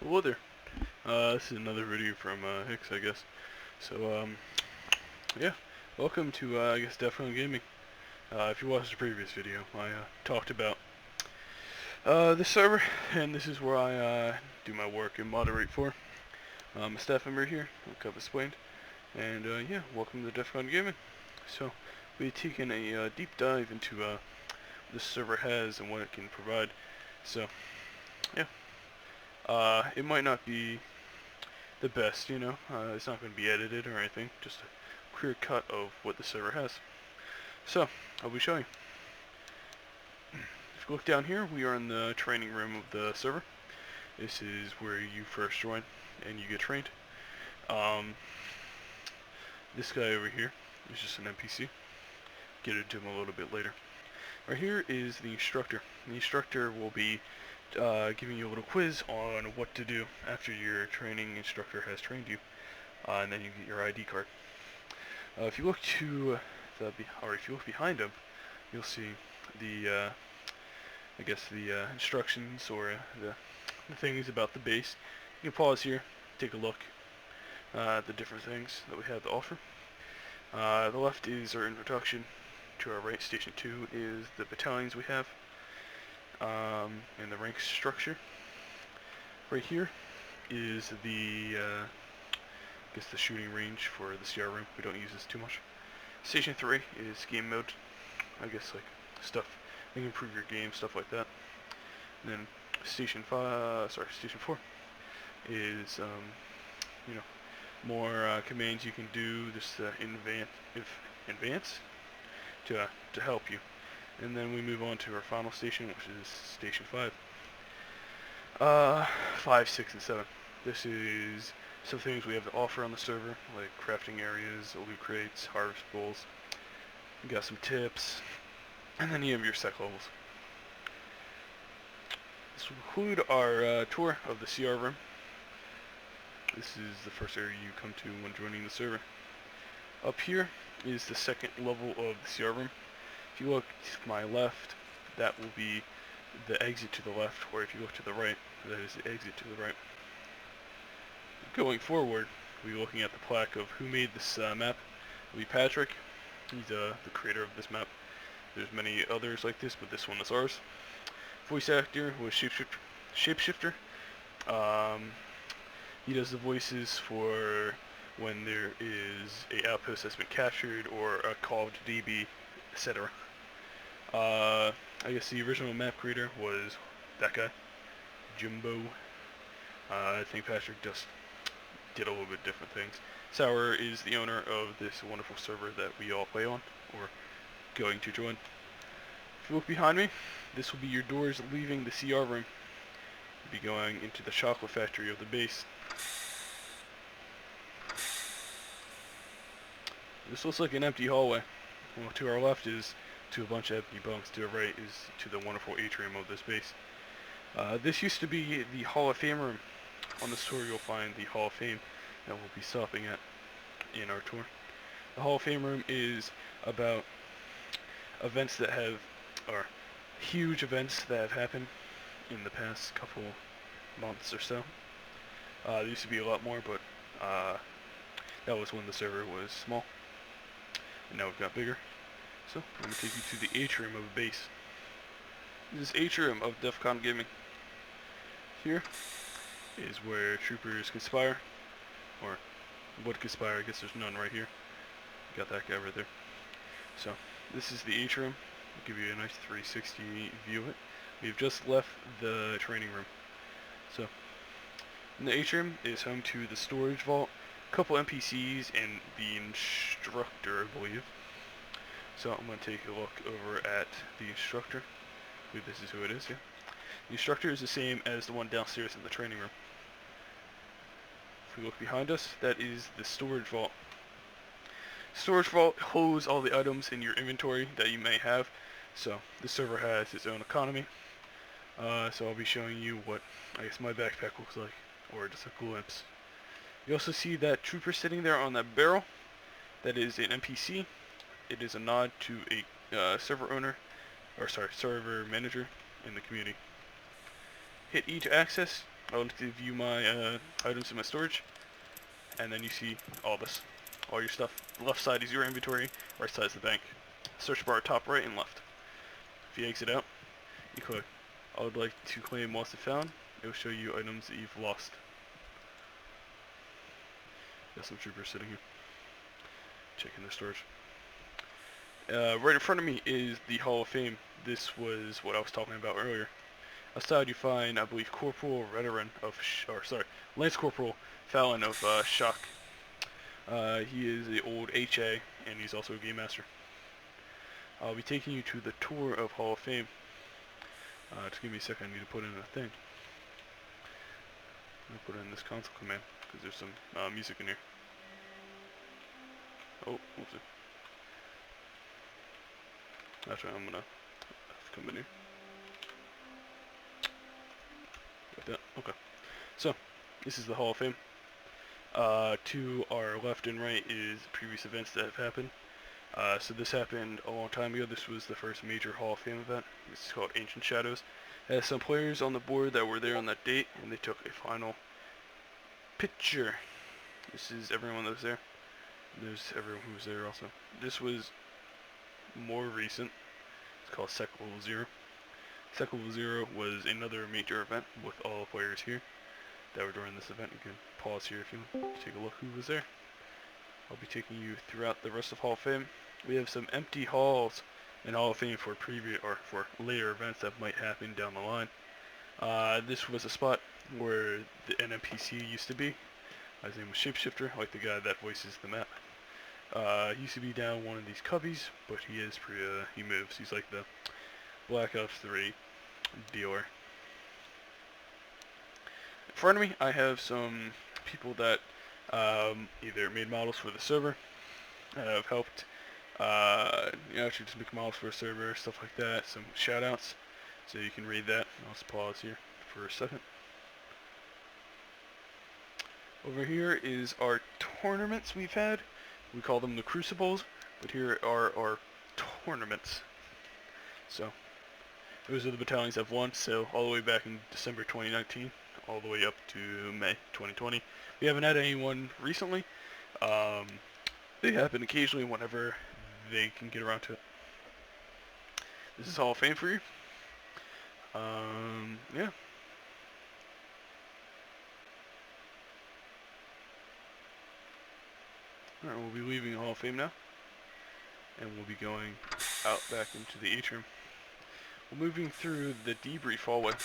Hello there. This is another video from Hicks, I guess. So, yeah, welcome to I guess DefconGaming. If you watched the previous video, I talked about this server, and this is where I do my work and moderate for. I'm a staff member here, like I've explained, and yeah, welcome to DefconGaming. So, we're taking a deep dive into what this server has and what it can provide. So, yeah. It might not be the best, you know. It's not going to be edited or anything. Just a clear cut of what the server has. So, I'll be showing you. If you look down here, we are in the training room of the server. This is where you first join and you get trained. This guy over here is just an NPC. Get into him a little bit later. Right here is the instructor. The instructor will be giving you a little quiz on what to do after your training instructor has trained you, and then you get your ID card. If you look to if you look behind him, you'll see the I guess the instructions or the things about the base. You can pause here, take a look at the different things that we have to offer. The left is our introduction. To our right, Station 2 is the battalions we have. And the rank structure. Right here is the I guess the shooting range for the CR room. We don't use this too much. Station 3 is game mode. I guess like stuff that can improve your game, stuff like that. And then Station 4 is you know, more commands you can do just advance to help you. And then we move on to our final station, which is Station 5. 5, 6, and 7. This is some things we have to offer on the server, like crafting areas, loot crates, harvest bowls. You got some tips, and then you have your sec levels. This will include our tour of the CR room. This is the first area you come to when joining the server. Up here is the second level of the CR room. If you look to my left, that will be the exit to the left, or if you look to the right, that is the exit to the right. Going forward, we'll be looking at the plaque of who made this map. It'll be Patrick. He's the creator of this map. There's many others like this, but this one is ours. Voice actor was Shapeshifter. He does the voices for when there is a outpost that's been captured or a call to DB, etc. I guess the original map creator was that guy, Jimbo. I think Patrick just did a little bit different things. Sour is the owner of this wonderful server that we all play on, or going to join. If you look behind me, this will be your doors leaving the CR room. You'll be going into the chocolate factory of the base. This looks like an empty hallway. Well, to our left is to a bunch of empty bunks. To our right is to the wonderful atrium of this base. This used to be the Hall of Fame room. On this tour you'll find the Hall of Fame that we'll be stopping at in our tour. The Hall of Fame room is about events that have, or huge events that have happened in the past couple months or so. There used to be a lot more, but that was when the server was small. And now we've got bigger. So, I'm going to take you to the atrium of a base. This is atrium of DefconGaming. Here is where troopers conspire, or would conspire. I guess there's none right here. Got that guy right there. So, this is the atrium. I'll give you a nice 360 view of it. We've just left the training room. So, in the atrium is home to the storage vault, a couple NPCs, and the instructor, I believe. So I'm going to take a look over at the instructor. I believe this is who it is, yeah. The instructor is the same as the one downstairs in the training room. If we look behind us, that is the storage vault. Storage vault holds all the items in your inventory that you may have. So the server has its own economy. So I'll be showing you what I guess my backpack looks like, or just a glimpse. You also see that trooper sitting there on that barrel. That is an NPC. It is a nod to a server owner, or sorry, server manager in the community. Hit E to access. I'll view my items in my storage, and then you see all this, all your stuff. The left side is your inventory, right side is the bank. Search bar top right and left. If you exit out, you click I would like to claim lost and found. It will show you items that you've lost. Got some troopers sitting here, checking their storage. Right in front of me is the Hall of Fame. This was what I was talking about earlier. Outside you find, I believe, Corporal Veteran of, Lance Corporal Fallon of Shock. He is the old HA, and he's also a game master. I'll be taking you to the tour of Hall of Fame. Just give me a second, I need to put in a thing. I'll put in this console command, because there's some music in here. Oh, whoopsie. Actually, I'm gonna have to come in here. Like that, okay. So, this is the Hall of Fame. To our left and right is previous events that have happened. So this happened a long time ago. This was the first major Hall of Fame event. This is called Ancient Shadows. It has some players on the board that were there on that date, and they took a final picture. This is everyone that was there. There's everyone who was there also. This was more recent. It's called Second Level 0. Second Level 0 was another major event with all the players here that were during this event. You can pause here if you want to take a look who was there. I'll be taking you throughout the rest of Hall of Fame. We have some empty halls in Hall of Fame for for later events that might happen down the line. This was a spot where the NPC used to be. His name was Shapeshifter, like the guy that voices the map. He used to be down one of these cubbies, but he moves. He's like the Black Ops 3 dealer. In front of me, I have some people that either made models for the server, have helped, actually just make models for a server, stuff like that. Some shoutouts, so you can read that. I'll just pause here for a second. Over here is our tournaments we've had. We call them the Crucibles, but here are our tournaments. So, those are the battalions I've won, so all the way back in December 2019, all the way up to May 2020. We haven't had anyone recently. They happen occasionally whenever they can get around to it. This is Hall of Fame for you. Yeah. Alright, we'll be leaving Hall of Fame now. And we'll be going out back into the atrium. We're moving through the debrief hallway.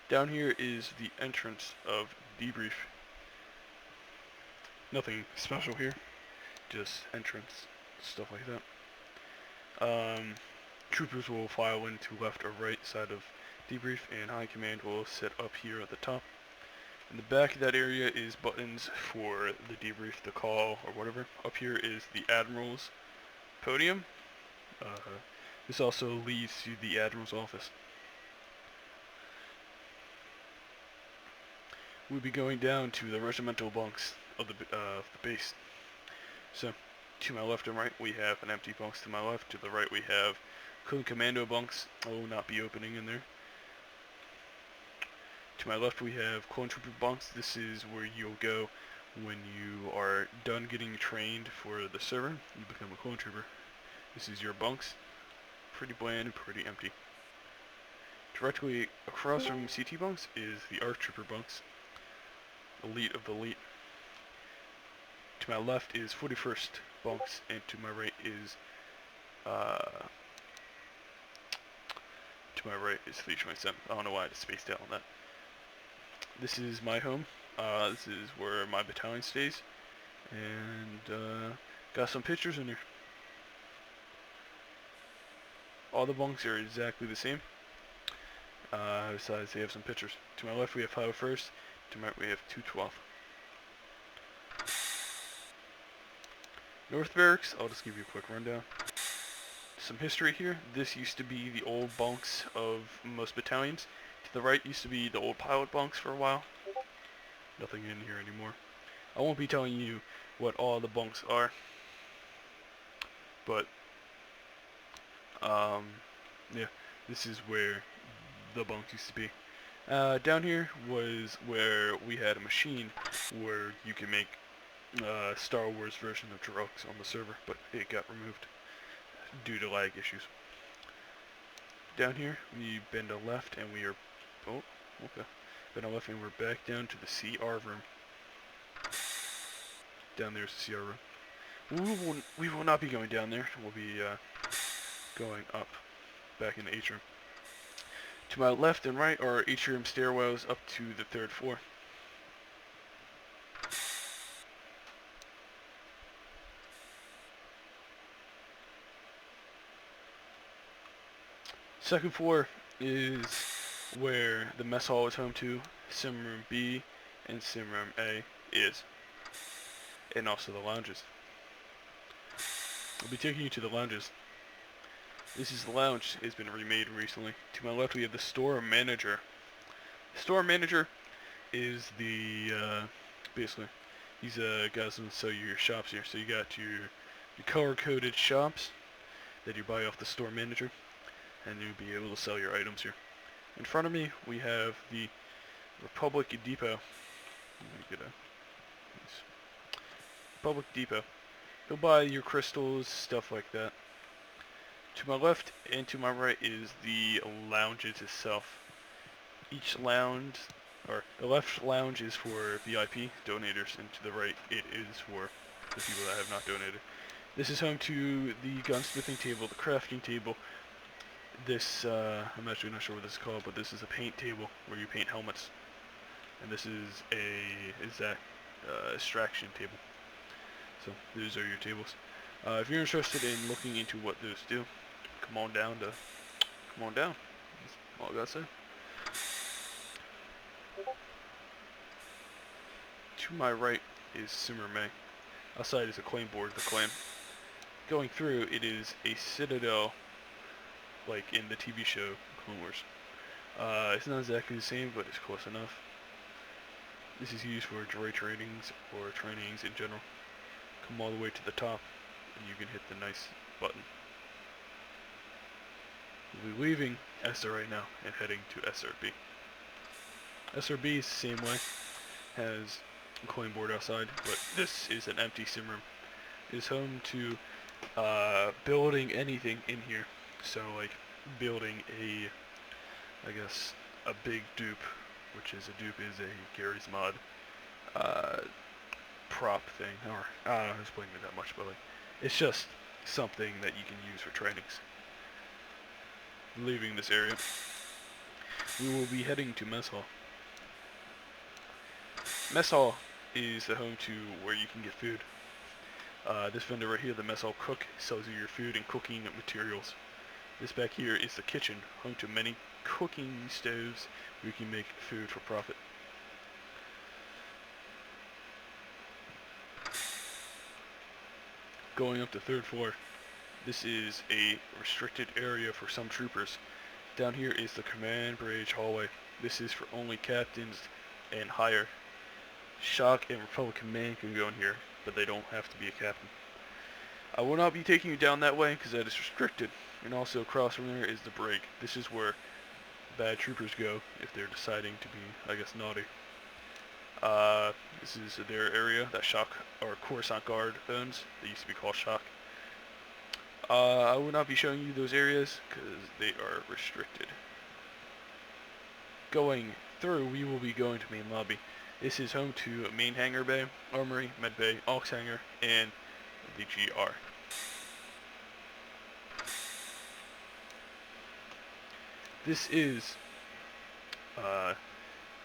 Down here is the entrance of debrief. Nothing special here, just entrance, stuff like that. Troopers will file into left or right side of debrief, and high command will sit up here at the top. In the back of that area is buttons for the debrief, the call, or whatever. Up here is the Admiral's podium. This also leads to the Admiral's office. We'll be going down to the regimental bunks of the base. So, to my left and right we have an empty bunks. To my left, to the right we have commando bunks. I will not be opening in there. To my left we have clone trooper bunks. This is where you'll go when you are done getting trained for the server. You become a clone trooper. This is your bunks. Pretty bland and pretty empty. Directly across from CT bunks is the ARC trooper bunks. Elite of the elite. To my left is 41st bunks, and to my right is 327. I don't know why I just spaced out on that. This is my home. This is where my battalion stays, and got some pictures in here. All the bunks are exactly the same. Besides, they have some pictures. To my left we have 501st. To my right we have 212. North Barracks, I'll just give you a quick rundown. Some history here. This used to be the old bunks of most battalions. To the right used to be the old pilot bunks for a while. Nothing in here anymore. I won't be telling you what all the bunks are, but yeah, this is where the bunks used to be. Down here was where we had a machine where you can make Star Wars version of drugs on the server, but it got removed due to lag issues. Down here, we bend a left and we are... Oh, okay. Bend a left and we're back down to the CR room. Down there's the CR room. We will not be going down there. We'll be going up, back in the atrium. To my left and right are atrium stairwells up to the 3rd floor. Second floor is where the mess hall is home to, sim room B and sim room A is, and also the lounges. I'll be taking you to the lounges. This is the lounge. It's been remade recently. To my left we have the store manager. The store manager is the, basically, he's a guy that's going to sell you your shops here. So you got your color-coded shops that you buy off the store manager, and you'll be able to sell your items here. In front of me we have the Republic Depot. Let me get a nice Republic Depot. You'll buy your crystals, stuff like that. To my left and to my right is the lounges itself. Each lounge, or the left lounge is for VIP donators, and to the right it is for the people that have not donated. This is home to the gunsmithing table, the crafting table. This, I'm actually not sure what this is called, but this is a paint table where you paint helmets. And this is a exact extraction table. So those are your tables. If you're interested in looking into what those do, come on down. That's all I gotta say. To my right is Simmer May. Outside is a claim board, the claim. Going through, it is a citadel, like in the TV show Clone Wars. It's not exactly the same, but it's close enough. This is used for droid trainings or trainings in general. Come all the way to the top, and you can hit the nice button. We'll be leaving SR right now and heading to SRB. SRB is the same way, has a coin board outside, but this is an empty sim room. It is home to building anything in here. So like building a, I guess, a big dupe, which is a dupe is a Gary's mod prop thing, or I don't know who's playing it that much, but like, it's just something that you can use for trainings. Leaving this area, we will be heading to Mess Hall. Mess Hall is the home to where you can get food. This vendor right here, the Mess Hall cook, sells you your food and cooking materials. This back here is the kitchen, home to many cooking stoves where you can make food for profit. Going up to 3rd floor, this is a restricted area for some troopers. Down here is the command bridge hallway. This is for only captains and higher. Shock and Republic Command can go in here, but they don't have to be a captain. I will not be taking you down that way because that is restricted. And also across from there is the brig. This is where bad troopers go if they're deciding to be, I guess, naughty. This is their area that Shock or Coruscant Guard owns. They used to be called Shock. I will not be showing you those areas because they are restricted. Going through, we will be going to main lobby. This is home to main hangar bay, armory, med bay, aux hangar, and the GR. This is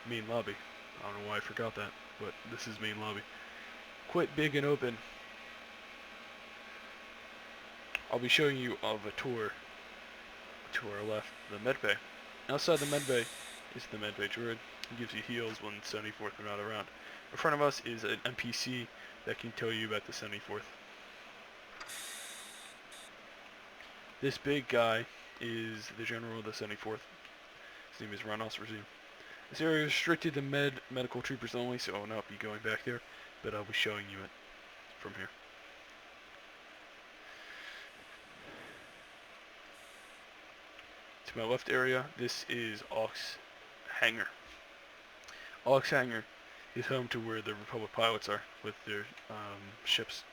main lobby. I don't know why I forgot that, but this is main lobby. Quite big and open. I'll be showing you of a tour to our left, the med bay. Outside the med bay is the med bay droid. It gives you heals when 74th are not around. In front of us is an NPC that can tell you about the 74th. This big guy is the general of the 74th. His name is Ranos Regime. This area is restricted to medical troopers only, so I will not be going back there, but I'll be showing you it from here. To my left area, this is aux hangar. Aux Hangar is home to where the Republic pilots are with their ships.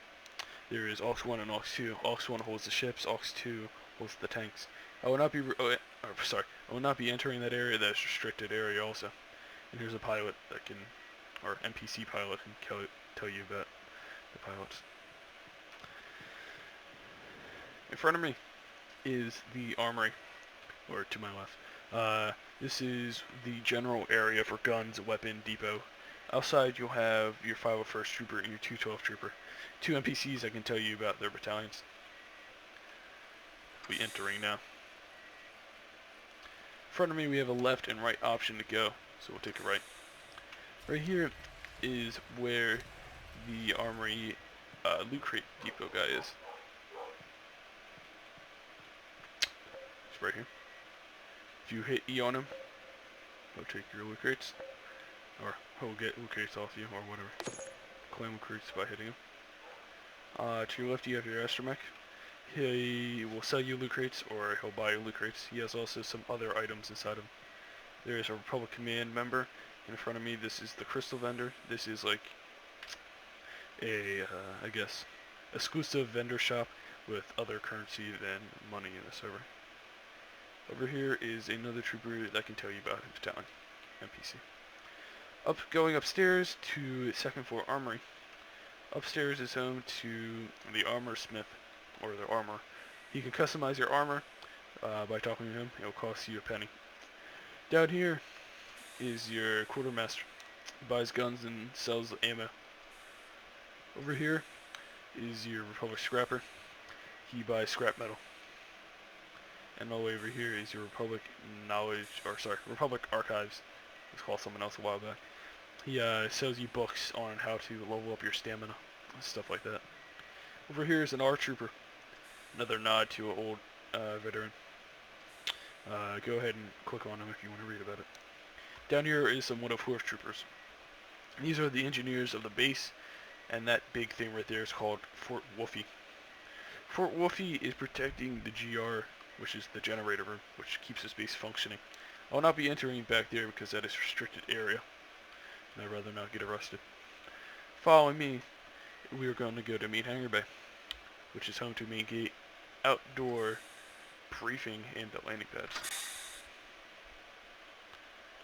There is Aux 1 and Aux 2. Aux 1 holds the ships, Aux 2 holds the tanks. I will not be I will not be entering that area. That is restricted area also. And here's a pilot that can, or NPC pilot can tell you about the pilots. In front of me is the armory, or to my left. This is the general area for guns, weapon, depot. Outside you'll have your 501st Trooper and your 212 Trooper. Two NPCs I can tell you about their battalions. We'll be entering now. In front of me we have a left and right option to go, so we'll take a right. Right here is where the armory loot crate depot guy is. It's right here. If you hit E on him, he'll take your loot crates, or he'll get loot crates off you, or whatever. Claim loot crates by hitting him. To your left you have your astromech. He will sell you loot crates, or he'll buy you loot crates. He has also some other items inside him. There is a Republic Command member in front of me. This is the crystal vendor. This is like a, I guess, exclusive vendor shop with other currency than money in the server. Over here is another trooper that can tell you about his battalion, NPC. Going upstairs to second floor armory. Upstairs is home to the armor smith, or the armor. He can customize your armor by talking to him. It'll cost you a penny. Down here is your quartermaster. He buys guns and sells ammo. Over here is your Republic scrapper. He buys scrap metal. And all the way over here is your Republic Republic Archives. It's called something else a while back. He sells you books on how to level up your stamina, stuff like that. Over here is an R Trooper. Another nod to an old veteran. Go ahead and click on him if you want to read about it. Down here is some 104th Troopers. These are the engineers of the base, and that big thing right there is called Fort Wolfie. Fort Wolfie is protecting the GR, which is the generator room, which keeps this base functioning. I will not be entering back there because that is a restricted area, and I'd rather not get arrested. Following me, we are going to go to Main Hangar Bay, which is home to main gate, outdoor briefing, and the landing pads.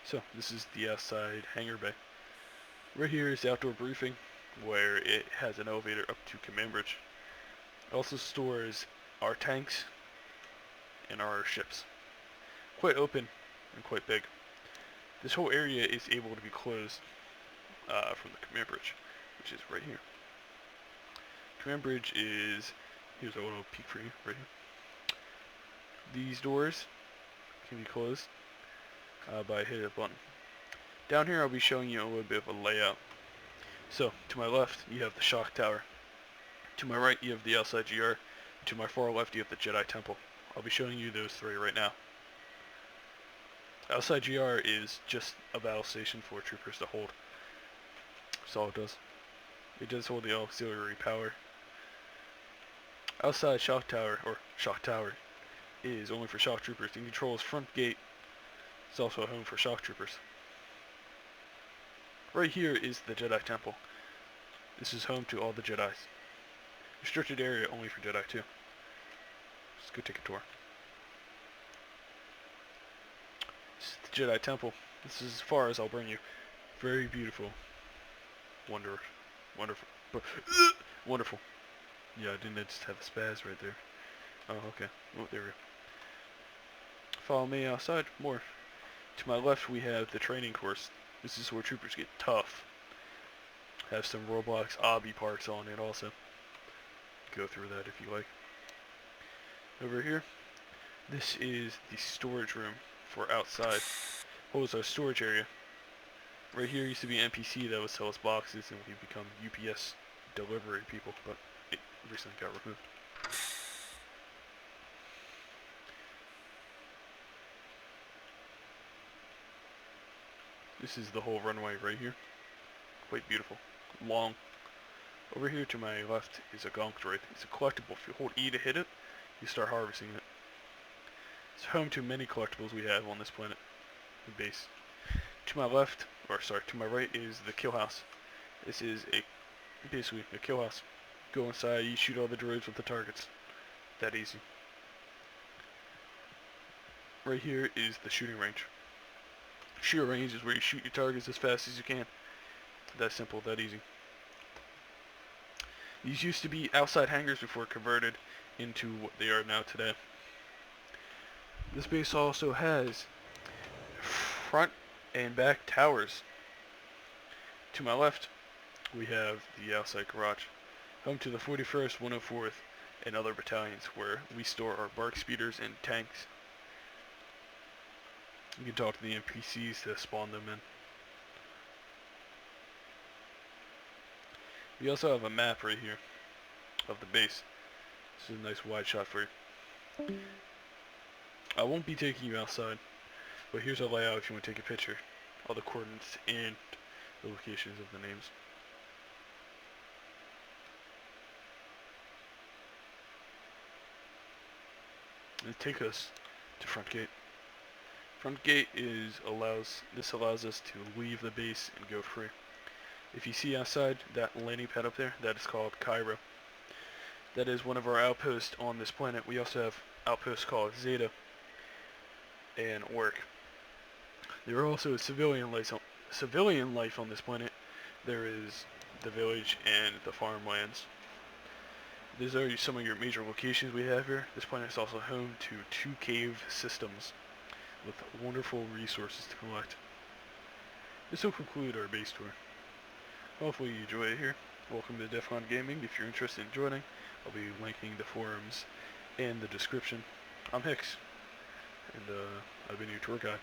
So, this is the outside hangar bay. Right here is the outdoor briefing, where it has an elevator up to command bridge. It also stores our tanks and our ships. Quite open and quite big. This whole area is able to be closed from the command bridge, which is right here. Command bridge is, here's a little peek for you, right here. These doors can be closed by hitting a button. Down here I'll be showing you a little bit of a layout. So, to my left you have the shock tower. To my right you have the outside GR. To my far left you have the Jedi Temple. I'll be showing you those three right now. Outside GR is just a battle station for troopers to hold. That's all it does. It does hold the auxiliary power. Outside shock tower, is only for shock troopers and controls front gate. It's also a home for shock troopers. Right here is the Jedi Temple. This is home to all the Jedis. Restricted area only for Jedi too. Let's go take a tour. This is the Jedi Temple. This is as far as I'll bring you. Very beautiful. Wonderful. Wonderful. Yeah, I didn't just have a spaz right there. Oh, okay. Oh, there we go. Follow me outside. More. To my left, we have the training course. This is where troopers get tough. Have some Roblox obby parts on it also. Go through that if you like. Over here, this is the storage room for outside. Holds our storage area. Right here used to be an NPC that would sell us boxes, and we become UPS delivery people, but it recently got removed. This is the whole runway right here. Quite beautiful. Long. Over here to my left is a gonk droid. It's a collectible. If you hold E to hit it, you start harvesting it. It's home to many collectibles we have on this planet, the base. To my left, or sorry, to my right is the kill house. This is basically a kill house. Go inside, you shoot all the droids with the targets. That easy. Right here is the shooting range. Shooting range is where you shoot your targets as fast as you can. That simple, that easy. These used to be outside hangars before converted into what they are now today. This base also has front and back towers. To my left, we have the outside garage, home to the 41st, 104th, and other battalions, where we store our bark speeders and tanks. You can talk to the NPCs to spawn them in. We also have a map right here of the base. This is a nice wide shot for you. I won't be taking you outside, but here's a layout if you want to take a picture. All the coordinates and the locations of the names. And take us to front gate. Front gate allows us to leave the base and go free. If you see outside that landing pad up there, that is called Cairo. That is one of our outposts on this planet. We also have outposts called Zeta and Orc. There are also civilian life on this planet. There is the village and the farmlands. These are some of your major locations we have here. This planet is also home to 2 cave systems with wonderful resources to collect. This will conclude our base tour. Hopefully you enjoy it here. Welcome to DefconGaming. If you're interested in joining, I'll be linking the forums in the description. I'm Hicks, and I've been your tour guide.